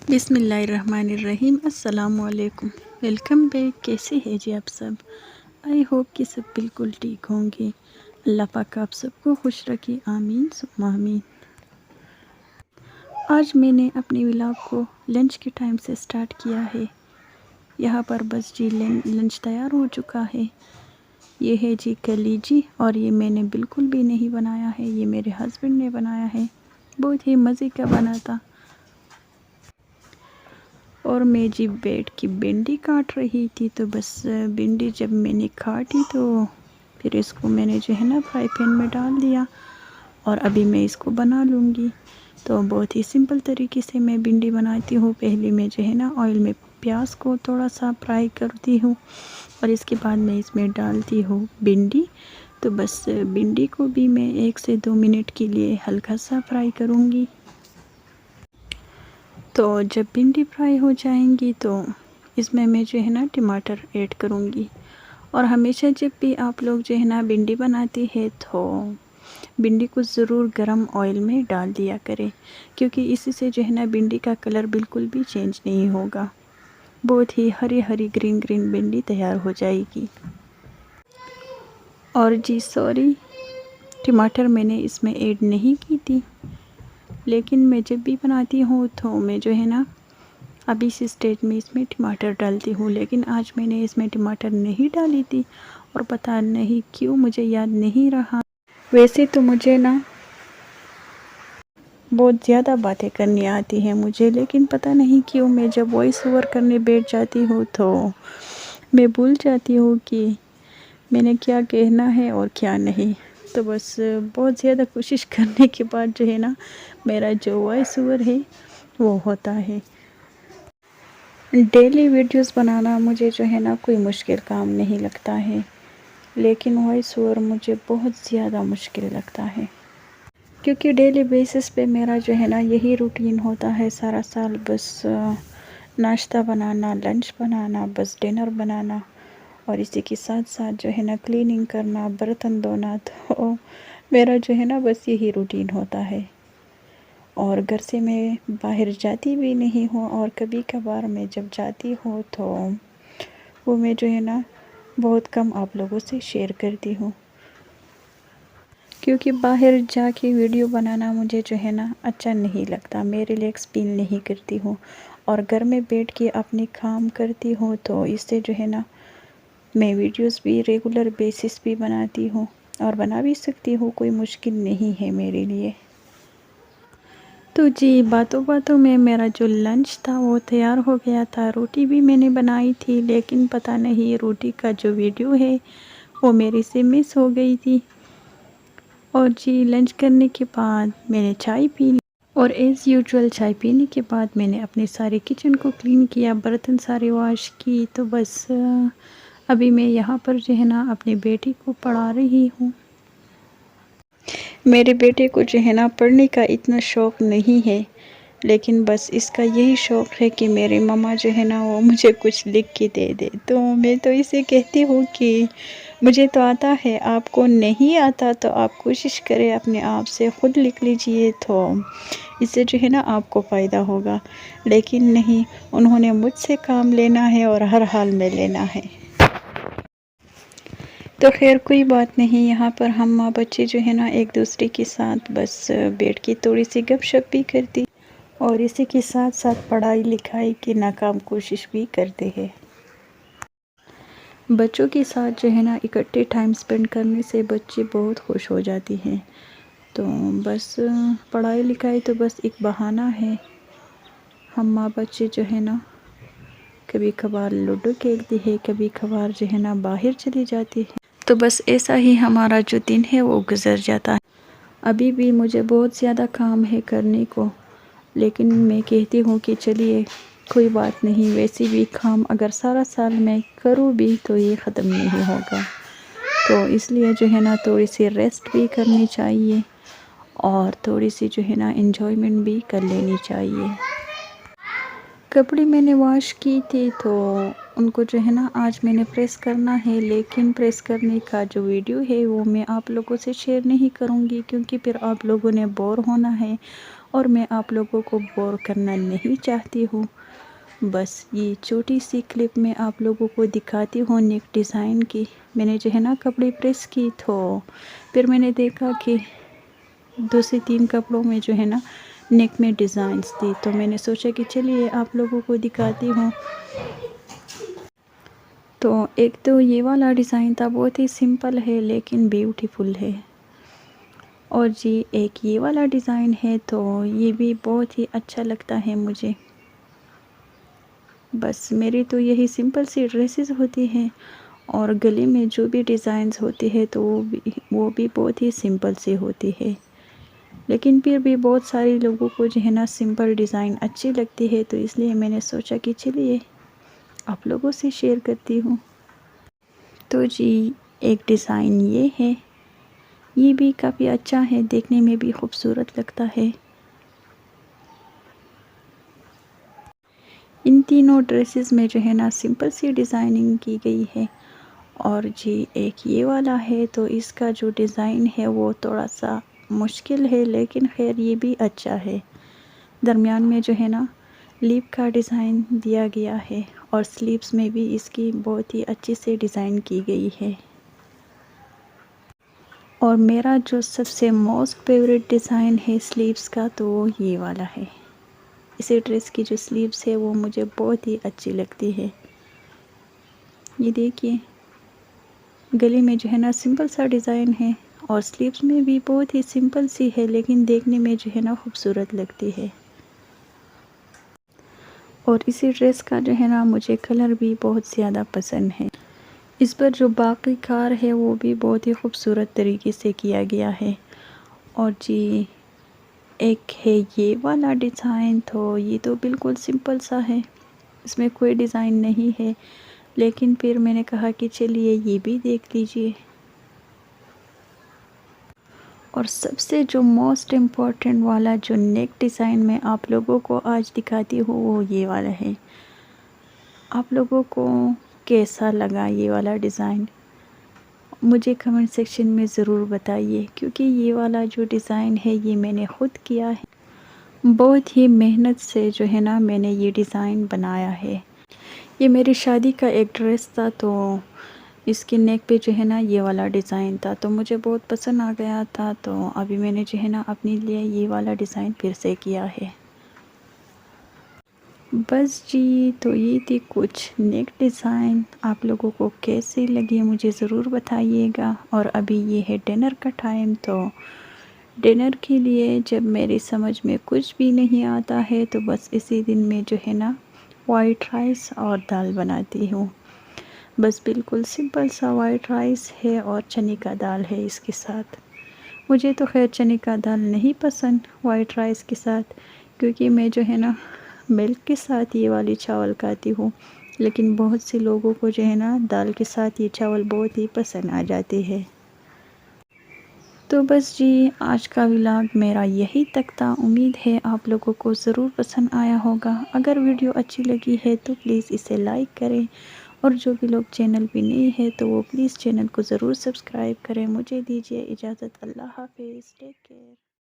बिस्मिल्लाहिर्रहमानिर्रहीम। अस्सलामुअलैकुम। Welcome back. कैसे हैं जी आप सब? आई होप कि सब बिल्कुल ठीक होंगे। अल्लाह पाक आप सबको खुश रखे, आमीन सुम्मा आमीन। आज मैंने अपने व्लॉग को लंच के टाइम से स्टार्ट किया है। यहाँ पर बस जी लंच तैयार हो चुका है। ये है जी कलीजी, और ये मैंने बिल्कुल भी नहीं बनाया है, ये मेरे हस्बैंड ने बनाया है। बहुत ही मज़े का बना था। और मैं जी बैठ की भिंडी काट रही थी, तो बस भिंडी जब मैंने काटी तो फिर इसको मैंने जो है ना फ्राई पैन में डाल दिया, और अभी मैं इसको बना लूँगी। तो बहुत ही सिंपल तरीके से मैं भिंडी बनाती हूँ। पहले मैं जो है ना ऑयल में प्याज को थोड़ा सा फ्राई करती हूँ, और इसके बाद मैं इसमें डालती हूँ भिंडी। तो बस भिंडी को भी मैं 1 से 2 मिनट के लिए हल्का सा फ्राई करूँगी। तो जब भिंडी फ्राई हो जाएंगी तो इसमें मैं जो है ना टमाटर ऐड करूँगी। और हमेशा जब भी आप लोग जो है ना भिंडी बनाते हैं तो भिंडी को ज़रूर गरम ऑयल में डाल दिया करें, क्योंकि इसी से जो है ना भिंडी का कलर बिल्कुल भी चेंज नहीं होगा। बहुत ही हरी हरी ग्रीन ग्रीन भिंडी तैयार हो जाएगी। और जी सॉरी, टमाटर मैंने इसमें ऐड नहीं की थी, लेकिन मैं जब भी बनाती हूँ तो मैं जो है ना अभी इस स्टेज में इसमें टमाटर डालती हूँ। लेकिन आज मैंने इसमें टमाटर नहीं डाली थी, और पता नहीं क्यों मुझे याद नहीं रहा। वैसे तो मुझे ना बहुत ज़्यादा बातें करनी आती हैं मुझे, लेकिन पता नहीं क्यों मैं जब वॉइस ओवर करने बैठ जाती हूँ तो मैं भूल जाती हूँ कि मैंने क्या कहना है और क्या नहीं। तो बस बहुत ज़्यादा कोशिश करने के बाद जो है ना मेरा जो वॉइस ओवर है वो होता है। डेली वीडियोस बनाना मुझे जो है ना कोई मुश्किल काम नहीं लगता है, लेकिन वॉइस ओवर मुझे बहुत ज़्यादा मुश्किल लगता है, क्योंकि डेली बेसिस पे मेरा जो है ना यही रूटीन होता है सारा साल। बस नाश्ता बनाना, लंच बनाना, बस डिनर बनाना, और इसी के साथ साथ जो है ना क्लीनिंग करना, बर्तन धोना। तो मेरा जो है ना बस यही रूटीन होता है। और घर से मैं बाहर जाती भी नहीं हूँ, और कभी कभार मैं जब जाती हूँ तो वो मैं जो है ना बहुत कम आप लोगों से शेयर करती हूँ, क्योंकि बाहर जाके वीडियो बनाना मुझे जो है ना अच्छा नहीं लगता। मैं रिलैक्स फील नहीं करती हूँ, और घर में बैठ के अपने काम करती हूँ, तो इससे जो है ना मैं वीडियोस भी रेगुलर बेसिस पे बनाती हूँ, और बना भी सकती हूँ, कोई मुश्किल नहीं है मेरे लिए। तो जी बातों बातों में मेरा जो लंच था वो तैयार हो गया था। रोटी भी मैंने बनाई थी, लेकिन पता नहीं रोटी का जो वीडियो है वो मेरे से मिस हो गई थी। और जी लंच करने के बाद मैंने चाय पी ली, और एज़ यूजुअल चाय पीने के बाद मैंने अपने सारे किचन को क्लीन किया, बर्तन सारे वॉश की। तो बस अभी मैं यहाँ पर जो है ना अपनी बेटी को पढ़ा रही हूँ। मेरे बेटे को जो है ना पढ़ने का इतना शौक़ नहीं है, लेकिन बस इसका यही शौक़ है कि मेरी मम्मा जो है ना वो मुझे कुछ लिख के दे दे। तो मैं तो इसे कहती हूँ कि मुझे तो आता है, आपको नहीं आता तो आप कोशिश करें अपने आप से ख़ुद लिख लीजिए, तो इससे जो है ना आपको फ़ायदा होगा। लेकिन नहीं, उन्होंने मुझसे काम लेना है और हर हाल में लेना है। तो खैर कोई बात नहीं, यहाँ पर हम माँ बच्चे जो है ना एक दूसरे के साथ बस बैठ के थोड़ी सी गपशप भी करती, और इसी के साथ साथ पढ़ाई लिखाई की नाकाम कोशिश भी करते हैं। बच्चों के साथ जो है ना इकट्ठे टाइम स्पेंड करने से बच्चे बहुत खुश हो जाती हैं। तो बस पढ़ाई लिखाई तो बस एक बहाना है। हम माँ बच्चे जो है ना कभी कभार लूडो खेलते हैं, कभी कभार जो है ना बाहर चली जाती है। तो बस ऐसा ही हमारा जो दिन है वो गुज़र जाता है। अभी भी मुझे बहुत ज़्यादा काम है करने को, लेकिन मैं कहती हूँ कि चलिए कोई बात नहीं, वैसे भी काम अगर सारा साल मैं करूँ भी तो ये ख़त्म नहीं होगा। तो इसलिए जो है ना थोड़ी सी रेस्ट भी करनी चाहिए, और थोड़ी सी जो है ना एंजॉयमेंट भी कर लेनी चाहिए। कपड़े मैंने वॉश की थी, तो उनको जो है ना आज मैंने प्रेस करना है, लेकिन प्रेस करने का जो वीडियो है वो मैं आप लोगों से शेयर नहीं करूँगी, क्योंकि फिर आप लोगों ने बोर होना है, और मैं आप लोगों को बोर करना नहीं चाहती हूँ। बस ये छोटी सी क्लिप में आप लोगों को दिखाती हूँ नेक डिज़ाइन की। मैंने जो है ना कपड़े प्रेस की तो फिर मैंने देखा कि 2 से 3 कपड़ों में जो है ना नेक में डिज़ाइंस थी, तो मैंने सोचा कि चलिए आप लोगों को दिखाती हूँ। तो एक तो ये वाला डिज़ाइन था, बहुत ही सिंपल है लेकिन ब्यूटीफुल है। और जी एक ये वाला डिज़ाइन है तो ये भी बहुत ही अच्छा लगता है मुझे। बस मेरी तो यही सिंपल सी ड्रेसेस होती हैं और गले में जो भी डिज़ाइंस होती है तो वो भी बहुत ही सिंपल सी होती है। लेकिन फिर भी बहुत सारे लोगों को जो है ना सिंपल डिज़ाइन अच्छी लगती है, तो इसलिए मैंने सोचा कि चलिए आप लोगों से शेयर करती हूँ। तो जी एक डिज़ाइन ये है, ये भी काफ़ी अच्छा है, देखने में भी खूबसूरत लगता है। इन तीनों ड्रेसेस में जो है ना सिंपल सी डिज़ाइनिंग की गई है। और जी एक ये वाला है तो इसका जो डिज़ाइन है वो थोड़ा सा मुश्किल है, लेकिन खैर ये भी अच्छा है। दरमियान में जो है ना लीफ का डिज़ाइन दिया गया है और स्लीव्स में भी इसकी बहुत ही अच्छी से डिज़ाइन की गई है। और मेरा जो सबसे मोस्ट फेवरेट डिज़ाइन है स्लीव्स का तो वो ये वाला है। इसी ड्रेस की जो स्लीव्स है वो मुझे बहुत ही अच्छी लगती है। ये देखिए गले में जो है ना सिंपल सा डिज़ाइन है और स्लीव्स में भी बहुत ही सिंपल सी है, लेकिन देखने में जो है ना खूबसूरत लगती है। और इसी ड्रेस का जो है ना मुझे कलर भी बहुत ज़्यादा पसंद है। इस पर जो बाकी कार है वो भी बहुत ही खूबसूरत तरीके से किया गया है। और जी एक है ये वाला डिज़ाइन, तो ये तो बिल्कुल सिंपल सा है, इसमें कोई डिज़ाइन नहीं है, लेकिन फिर मैंने कहा कि चलिए ये भी देख लीजिए। और सबसे जो मोस्ट इम्पॉर्टेंट वाला जो नेक डिज़ाइन मैं आप लोगों को आज दिखाती हूँ वो ये वाला है। आप लोगों को कैसा लगा ये वाला डिज़ाइन मुझे कमेंट सेक्शन में ज़रूर बताइए, क्योंकि ये वाला जो डिज़ाइन है ये मैंने ख़ुद किया है। बहुत ही मेहनत से जो है ना मैंने ये डिज़ाइन बनाया है। ये मेरी शादी का एक ड्रेस था तो इसके नेक पे जो है ना ये वाला डिज़ाइन था, तो मुझे बहुत पसंद आ गया था, तो अभी मैंने जो है ना अपने लिए ये वाला डिज़ाइन फिर से किया है। बस जी तो ये थी कुछ नेक डिज़ाइन, आप लोगों को कैसी लगी मुझे ज़रूर बताइएगा। और अभी ये है डिनर का टाइम, तो डिनर के लिए जब मेरी समझ में कुछ भी नहीं आता है तो बस इसी दिन में जो है ना वाइट राइस और दाल बनाती हूँ। बस बिल्कुल सिंपल सा वाइट राइस है और चने का दाल है इसके साथ। मुझे तो खैर चने का दाल नहीं पसंद वाइट राइस के साथ, क्योंकि मैं जो है ना मिल्क के साथ ये वाली चावल खाती हूँ, लेकिन बहुत से लोगों को जो है ना दाल के साथ ये चावल बहुत ही पसंद आ जाते हैं। तो बस जी आज का व्लॉग मेरा यही तक था। उम्मीद है आप लोगों को ज़रूर पसंद आया होगा। अगर वीडियो अच्छी लगी है तो प्लीज़ इसे लाइक करें, और जो भी लोग चैनल पे नए हैं तो वो प्लीज़ चैनल को ज़रूर सब्सक्राइब करें। मुझे दीजिए इजाज़त। अल्लाह हाफ़िज़, टेक केयर।